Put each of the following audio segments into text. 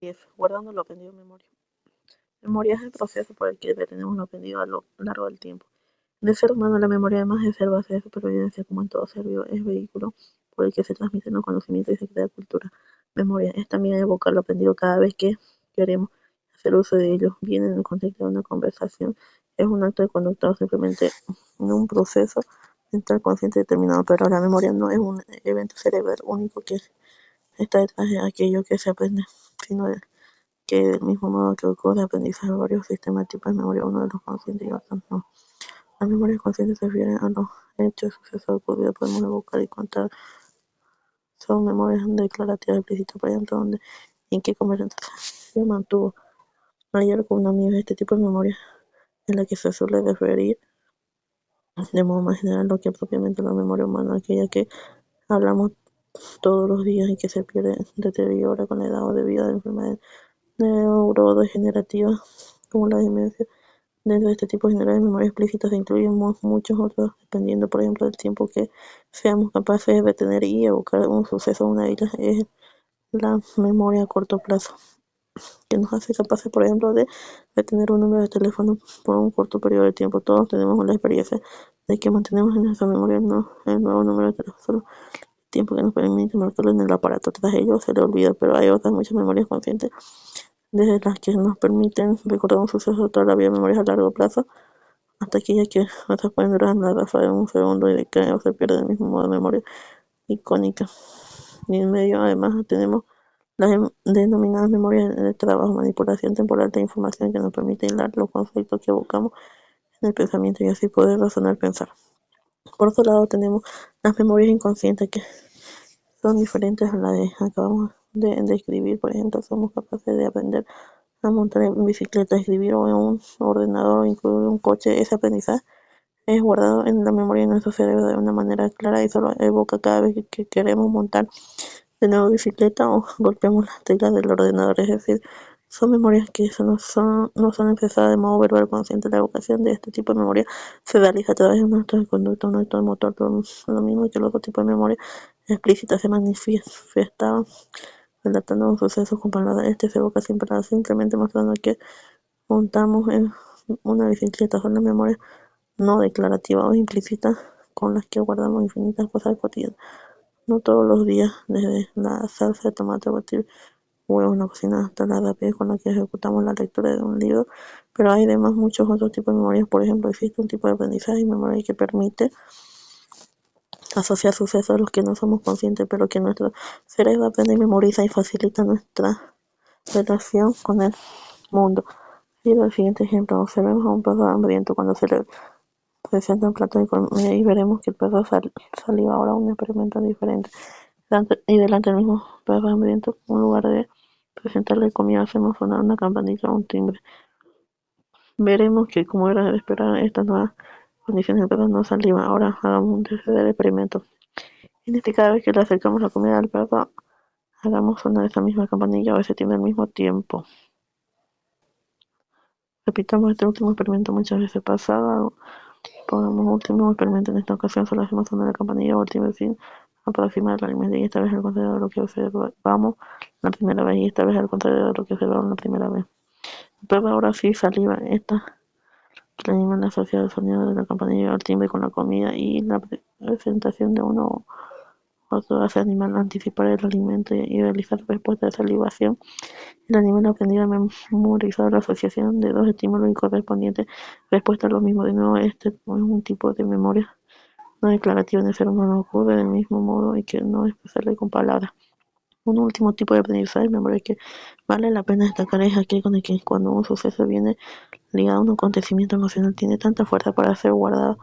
10. Guardando lo aprendido en memoria. Memoria es el proceso por el que retenemos lo aprendido a lo largo del tiempo. En el ser humano, la memoria, además de ser base de supervivencia, como en todo ser vivo, es vehículo por el que se transmiten los conocimientos y se crea cultura. Memoria es también evocar lo aprendido cada vez que queremos hacer uso de ello, bien en el contexto de una conversación, es un acto de conducta o simplemente en un proceso mental consciente determinado, pero la memoria no es un evento cerebral único que está detrás de aquello que se aprende, sino que del mismo modo que ocurre aprendizaje de varios sistemas de tipos de memoria, uno de los conscientes y otros no. Las memorias conscientes se refieren a los hechos, sucesos ocurridos, podemos evocar y contar. Son memorias declarativas explícitas, por ejemplo, donde en qué conversación se mantuvo ayer con un amigo. Este tipo de memoria en la que se suele referir de modo más general lo que propiamente la memoria humana, aquella que hablamos todos los días y que se pierde, deteriora con la edad o debido a enfermedades neurodegenerativas como la demencia. Dentro de este tipo general de memoria explícita se incluyen muchos otros, dependiendo, por ejemplo, del tiempo que seamos capaces de retener y evocar un suceso. Una de ellas es la memoria a corto plazo, que nos hace capaces, por ejemplo, de retener un número de teléfono por un corto periodo de tiempo. Todos tenemos la experiencia de que mantenemos en nuestra memoria el nuevo número de teléfono, el tiempo que nos permite marcarlo en el aparato. Tras ello se le olvida, pero hay otras muchas memorias conscientes desde las que nos permiten recordar un suceso toda la vida, memorias a largo plazo, hasta aquellas que otras pueden durar la raza de un segundo y decaen o se pierde del mismo modo de memoria icónica. Y en medio, además, tenemos las denominadas memorias de trabajo, manipulación temporal de información que nos permite hilar los conceptos que evocamos en el pensamiento y así poder razonar, pensar. Por otro lado, tenemos las memorias inconscientes que son diferentes a las de acabamos de escribir. Por ejemplo, somos capaces de aprender a montar en bicicleta, escribir o en un ordenador o incluir un coche. Ese aprendizaje es guardado en la memoria de nuestro cerebro de una manera clara y solo evoca cada vez que queremos montar de nuevo bicicleta o golpeamos las teclas del ordenador. Es decir, son memorias que no son expresadas de modo verbal consciente. La evocación de este tipo de memoria se realiza a través de un acto de conducta, un acto de motor, lo mismo que el otro tipo de memoria explícita se manifiesta relatando un suceso con palabras. Este se evoca sin palabras, simplemente mostrando que montamos en una bicicleta. Son las memorias no declarativas o implícitas con las que guardamos infinitas cosas cotidianas. No todos los días, desde la salsa de tomate a batir huevos en la cocina hasta la rapidez con la que ejecutamos la lectura de un libro, pero hay además muchos otros tipos de memorias. Por ejemplo, existe un tipo de aprendizaje y memoria que permite asociar sucesos a los que no somos conscientes, pero que nuestro cerebro aprende y memoriza y facilita nuestra relación con el mundo. Sigo el siguiente ejemplo. Observemos a un perro hambriento cuando se le presenta un plato de comida y veremos que el perro saliva. Ahora un experimento diferente. Y delante del mismo perro hambriento, en lugar de presentarle comida, hacemos sonar una campanilla o un timbre. Veremos que, como era de esperar, estas nuevas condiciones, el perro no saliva. Ahora hagamos un tercer experimento. En este, cada vez que le acercamos la comida al perro, hagamos sonar esa misma campanilla o ese timbre al mismo tiempo. Repitamos este último experimento muchas veces. Pasado, pongamos último experimento. En esta ocasión solo hacemos sonar la campanilla o el timbre sin aproximar el alimento, y esta vez al contrario de lo que observamos la primera vez, y esta vez al contrario de lo que observamos la primera vez. El perro ahora sí saliva. Esta el animal asocia el sonido de la campanilla al timbre con la comida, y la presentación de uno u otro hace al animal anticipar el alimento y realizar respuesta de salivación. El animal aprendido a memorizar la asociación de dos estímulos y correspondiente respuesta a lo mismo. De nuevo, este es un tipo de memoria no declarativa en el ser humano, ocurre del mismo modo y que no expresarle con palabras. Un último tipo de aprendizaje de memoria que vale la pena destacar es aquel con el que, cuando un suceso viene ligado a un acontecimiento emocional, tiene tanta fuerza para ser guardado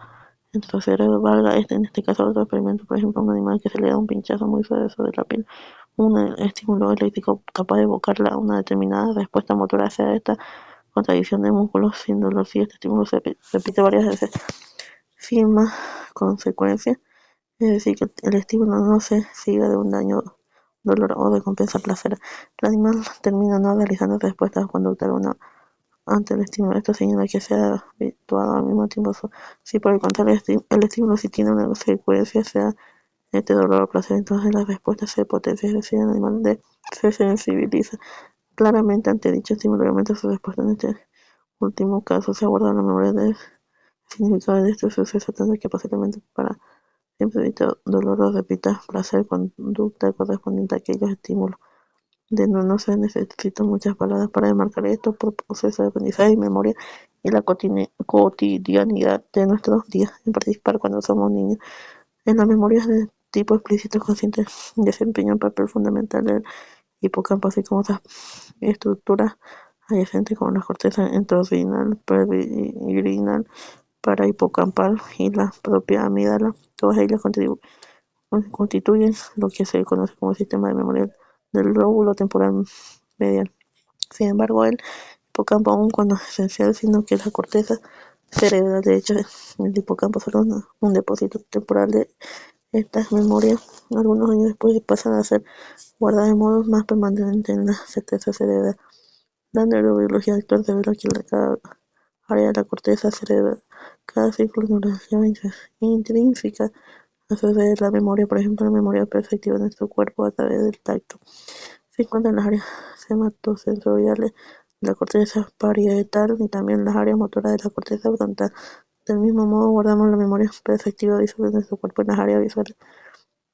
en nuestro cerebro. Valga en este caso otro experimento, por ejemplo, un animal que se le da un pinchazo muy suave sobre la piel, un estímulo eléctrico capaz de evocar una determinada respuesta motora hacia esta contradicción de músculos sin dolor. Si este estímulo se repite varias veces sin más consecuencias, es decir, que el estímulo no se siga de un daño, dolor o recompensa placer, el animal termina no realizando respuestas o conducta alguna ante el estímulo. Esto señala que se ha habituado al mismo tiempo. Si por el contrario el estímulo sí tiene una secuencia, sea este dolor o placer, entonces la respuesta se potencia, es decir, el animal se sensibiliza. Claramente, ante dicho estímulo y aumenta su respuesta en este último caso, se aguarda la memoria del significado de este suceso, tanto que posiblemente para siempre evita dolor o repita placer conducta correspondiente a aquellos estímulos. De no se necesitan muchas palabras para demarcar esto por proceso de aprendizaje y memoria y la cotidianidad de nuestros días, en particular cuando somos niños. En las memorias de tipo explícito consciente desempeña un papel fundamental del hipocampo, así como otras estructuras adyacentes como la corteza entorrinal, previrinal, parahipocampal y la propia amígdala. Todas ellas constituyen lo que se conoce como el sistema de memoria del lóbulo temporal medial. Sin embargo, el hipocampo, aun cuando es esencial, sino que la corteza cerebral, de hecho, el hipocampo solo es un depósito temporal de estas memorias. Algunos años después pasan a ser guardadas de modo más permanente en la corteza cerebral. La neurobiología actual revela que cada área de la corteza cerebral, cada ciclo neuronal intrínseca a su vez de la memoria, por ejemplo, la memoria perceptiva de nuestro cuerpo a través del tacto. Se encuentran las áreas somatosensoriales de la corteza parietal y también las áreas motoras de la corteza frontal. Del mismo modo, guardamos la memoria perceptiva visual de nuestro cuerpo en las áreas visuales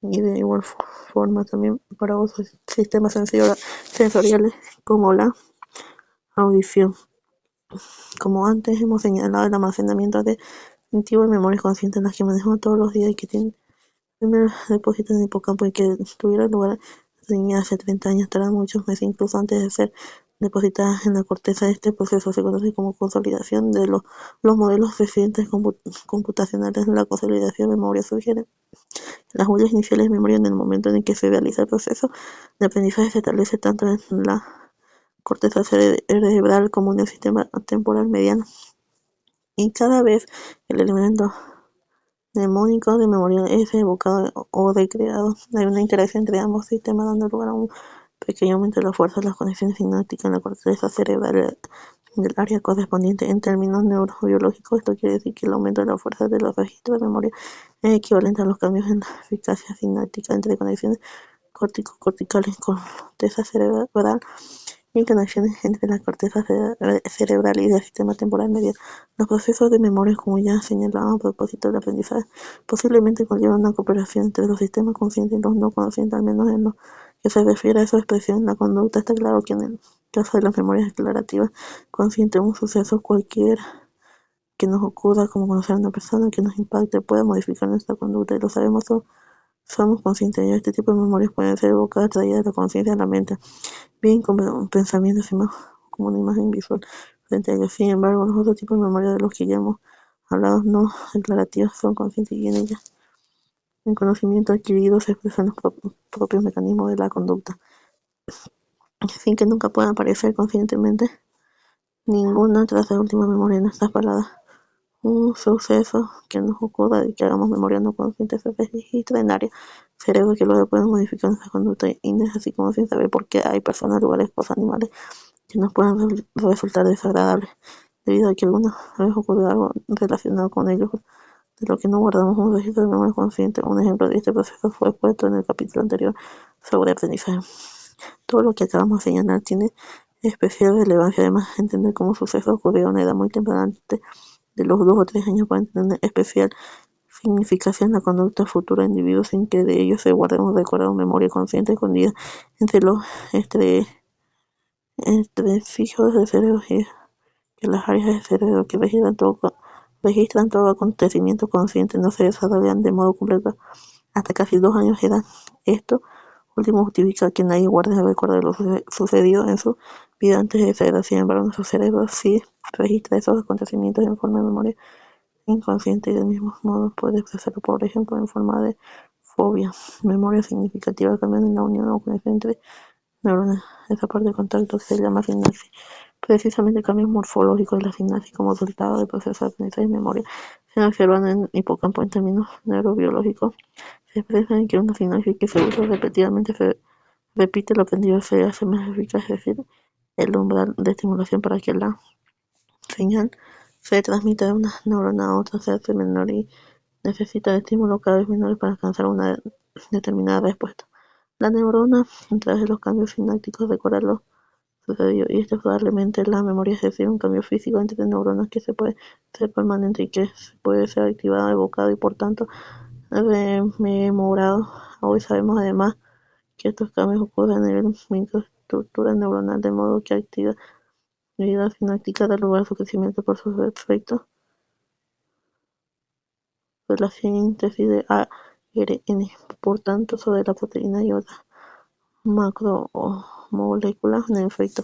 y de igual forma también para otros sistemas sensoriales como la audición. Como antes hemos señalado, el almacenamiento de antiguas memorias conscientes en las que manejamos todos los días y que tienen primeros depósitos en el hipocampo y que tuvieron lugar hace 30 años, tras muchos meses, incluso antes de ser depositadas en la corteza. Este proceso se conoce como consolidación de los modelos recientes computacionales. La consolidación de memoria sugiere las huellas iniciales de memoria en el momento en el que se realiza el proceso de aprendizaje. Se establece tanto en la corteza cerebral como en el sistema temporal mediano. Y cada vez el elemento mnemónico de memoria es evocado o recreado, hay una interacción entre ambos sistemas, dando lugar a un pequeño aumento de la fuerza de las conexiones sinápticas en la corteza cerebral del área correspondiente. En términos neurobiológicos, esto quiere decir que el aumento de la fuerza de los registros de memoria es equivalente a los cambios en la eficacia sináptica entre conexiones corticales con corteza cerebral y conexiones entre la corteza cerebral y el sistema temporal medial. Los procesos de memoria, como ya señalaba a propósito del aprendizaje, posiblemente conllevan una cooperación entre los sistemas conscientes y los no conscientes, al menos en lo que se refiere a su expresión en la conducta. Está claro que en el caso de las memorias declarativas conscientes, un suceso cualquiera que nos ocurra, como conocer a una persona que nos impacte, puede modificar nuestra conducta, y lo sabemos, somos conscientes de ello. Este tipo de memorias pueden ser evocadas, traídas de la conciencia a la mente, bien como pensamientos y más como una imagen visual frente a ellos. Sin embargo, los otros tipos de memoria de los que ya hemos hablado, no declarativas, son conscientes y en ellas el conocimiento adquirido se expresa en los propios mecanismos de la conducta, sin que nunca puedan aparecer conscientemente ninguna tras la última memoria en estas palabras. Un suceso que nos ocurra y que hagamos memoria no consciente se registra en área cerebro que luego pueden modificar nuestra conducta inés, así como sin saber por qué hay personas, lugares, cosas, animales que nos puedan resultar desagradables, debido a que alguna vez ocurrió algo relacionado con ellos, de lo que no guardamos un registro de memoria consciente. Un ejemplo de este proceso fue expuesto en el capítulo anterior sobre aprendizaje. Todo lo que acabamos de señalar tiene especial relevancia, además entender cómo suceso ocurrió a una edad muy temprana, antes de los 2 o 3 años, pueden tener especial significación en la conducta futura de individuos sin que de ellos se guarde un recuerdo o memoria consciente escondida entre los entresijos del cerebro, y que las áreas del cerebro que registran todo acontecimiento consciente no se desarrollan de modo completo hasta casi 2 años de edad. Esto último justifica que nadie guarde el recuerdo de lo sucedido en su vida antes de esa edad. Sin embargo, nuestro cerebro sí registra esos acontecimientos en forma de memoria inconsciente y del mismo modo puede expresarlo, por ejemplo, en forma de fobia. Memoria significativa cambiando en la unión o conexión entre neuronas. Esa parte de contacto se llama sinapsis. Precisamente el cambio morfológico de la sinapsis como resultado del proceso de aprendizaje y memoria se observan en el hipocampo. En términos neurobiológicos, se expresa en que una sinapsis que se usa repetidamente se repite lo aprendido, se hace más eficaz, es decir, el umbral de estimulación para que la señal se transmite de una neurona a otra se hace menor y necesita de estímulos cada vez menores para alcanzar una determinada respuesta. La neurona, a través de los cambios sinápticos, recuerda los sucedió, y esto es probablemente la memoria, es decir, un cambio físico entre neuronas que se puede ser permanente y que puede ser activado, evocado y por tanto rememorado. Hoy sabemos además que estos cambios ocurren en la microestructura neuronal de modo que actividad sináptica da lugar a su crecimiento por sus efectos de la síntesis de ARN, por tanto, sobre la proteína y otras macromoléculas. En efecto,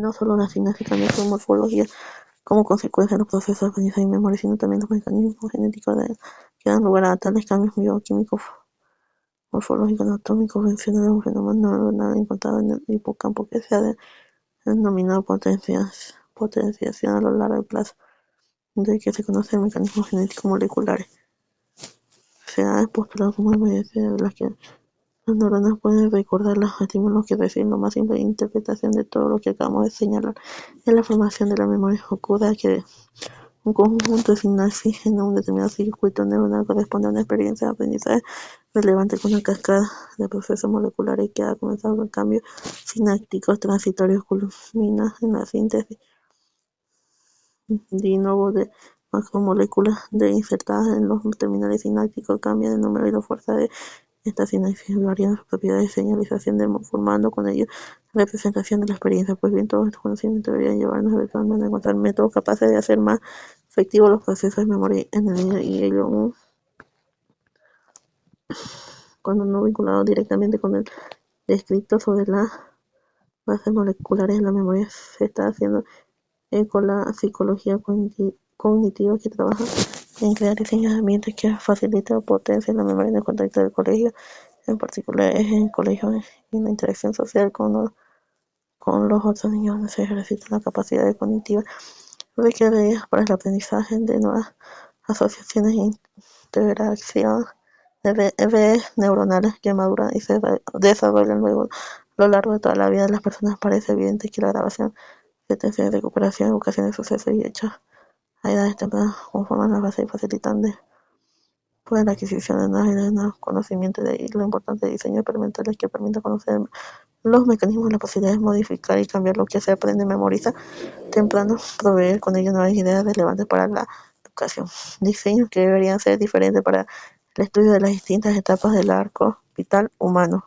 no solo la sinapsis cambia su morfología como consecuencia de los procesos de aprendizaje y memoria, sino también los mecanismos genéticos que dan lugar a tales cambios bioquímicos, morfológicos, anatómicos, funcionales, un fenómeno neuronal encontrado en el hipocampo que se ha denominado potenciación a lo largo del plazo, de que se conocen mecanismos genéticos moleculares. Se ha postulado como evidencia de las que las neuronas pueden recordar los estímulos que reciben. La más simple interpretación de todo lo que acabamos de señalar en la formación de la memoria ocurre que un conjunto de sinapsis en un determinado circuito neuronal corresponde a una experiencia de aprendizaje relevante con una cascada de procesos moleculares que ha comenzado con cambios sinápticos transitorios culmina en la síntesis de nuevo de macromoléculas de insertadas en los terminales sinápticos. Cambia de número y la fuerza de estas sinapsis varían sus propiedades de señalización, formando con ello la representación de la experiencia. Pues bien, todos estos conocimientos deberían llevarnos eventualmente a encontrar métodos capaces de hacer más efectivos los procesos de memoria en el niño, y ello cuando no vinculado directamente con el descrito sobre las bases moleculares de la memoria. Se está haciendo con la psicología cognitiva, que trabaja en crear diseños de ambientes que faciliten o potencien la memoria en el contexto del colegio. En particular es en el colegio y en la interacción social con los otros niños, donde se ejercita la capacidad cognitiva requeridas para el aprendizaje de nuevas asociaciones e interacción de redes neuronales que maduran y se desarrollan luego a lo largo de toda la vida de las personas. Parece evidente que la grabación de tensiones de recuperación, educación de sucesos y hechos a edades tempranas conforman la base y facilitan pues, la adquisición de nuevos conocimientos. De ahí lo importante de diseños experimentales que permiten conocer los mecanismos y las posibilidades de modificar y cambiar lo que se aprende, memoriza temprano, proveer con ello nuevas ideas relevantes para la educación. Diseños que deberían ser diferentes para el estudio de las distintas etapas del arco vital humano.